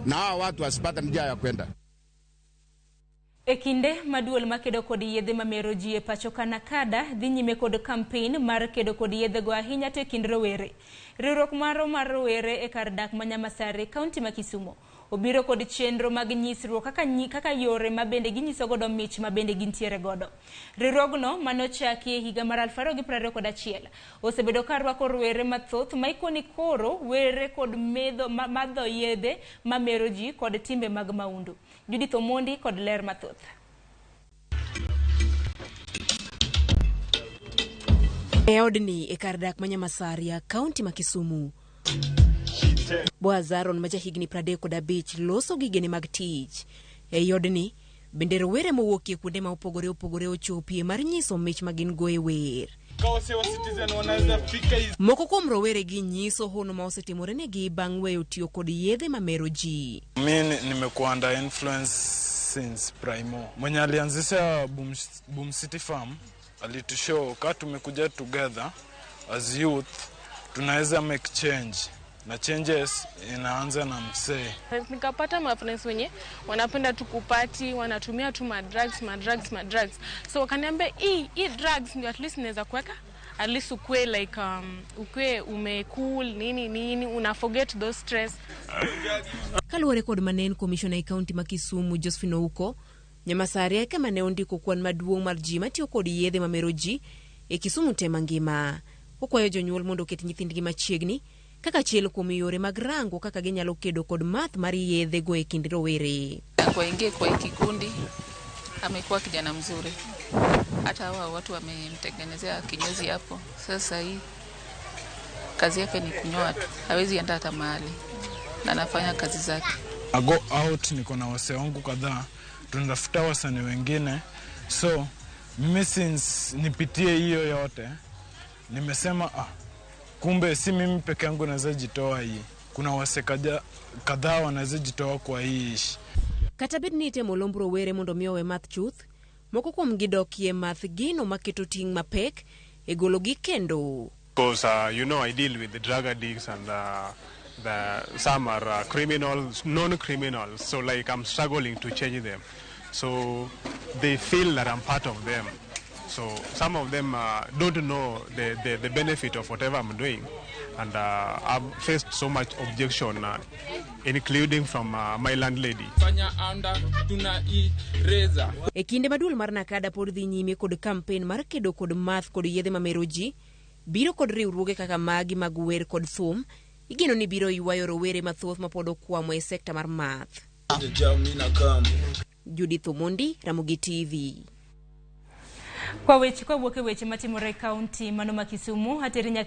na hawa watu wasipata njia ya kwenda. Ekinde maduol makedo kod yiedhe ma meroji e pacho ka NACADA dhi nyime kod campaign mar kedo kod yiedhe go ahinya to kind rowere. Riwruok mar rowere e kar dak ma Nyamasare kaunti ma Kisumu obiro kod chenro mag nyisruok kaka yore ma bende ginyiso godo mich ma bende gintiere godo. Riwruogno manochaki e higa mar 2021 osebedo ka rwako rowere mathoth ma ikoni koro were kod madho yiedhe ma meroji kod timbe mag maundu. Judith Omondi kod ler mathoth. Eodni e kar dak ma Nyamasare kaunti ma Kisumu. Boazaron ma jahigni 35 loso gigene mag tich. Eodni bende rowere mowuok e kuonde ma opogore ochopie mar nyiso mich ma gin go e wer. Moko kuom rowere gi nyiso hono ma osetimore negi bang' weyo tiyo kod yiedhe ma meroji. Mimi nimekuwa under influence since primo. Mwenye alianzisha Boom City Farm alitushow ka tumekuja together as youth tunaweza make change. Na changes inaanza na msee. Nikapata mafriends wenye wanapenda tu kupati, wanatumia tu madrugs. So wakaniambia hii drugs ndio at least naweza kuweka, at least ukue like ukue umecool nini una forget those stress. Kaluwore kod manen commissioner e county ma Kisumu Josephine Ouko, Nyamasare kama ne ondiko kwan maduong' mar ji matiyo kod yiedhe ma meroji e Kisumu te mangima. Okwayo jonyuol mondo oket nyithindgi machiegni kaka chiel kuom yore mag rango kaka ginyalo kedo kod math mar yiedhe go e kind rowere. Kuingia kwa kikundi amekuwa kijana mzuri. Hata hawa watu wamemtengenezea kinyozi hapo. Sasa hii kazi yake ni kunyoa tu. Hawezi enda hata mahali. Na anafanya kazi zake. I go out niko na wase wangu kadhaa. Tunatafuta wasanii wengine. So mimi since nipitie hiyo yote nimesema kumbe si mimi peke yangu naweza jitoa hii. Kuna wase kadhaa wanaweza jitoa kwa hii ishi. Katabed ni temo lombro rowere mondo miowe math chuth. Moko kuom gidokie math gino maketo ting' mapek e golo gi kendo. Because you know I deal with the drug addicts and some are criminals, non-criminals. So like I'm struggling to change them. So they feel that I'm part of them. So some of them don't know the benefit of whatever I'm doing, and I've faced so much objection, including from my landlady. Ekinde maduol mar NACADA pod dhi nyime kod campaign mar kedo kod math kod yiedhe ma meroji, biro kod riwruoge kaka magi mag wer kod thum, igeno ni biro ywayo rowere mathoth ma pod okwamo e sekta mar math. Judith Omondi, Ramogi TV. Kwa wuok e weche matimore kaunti mano ma Kisumu, hateri nyaka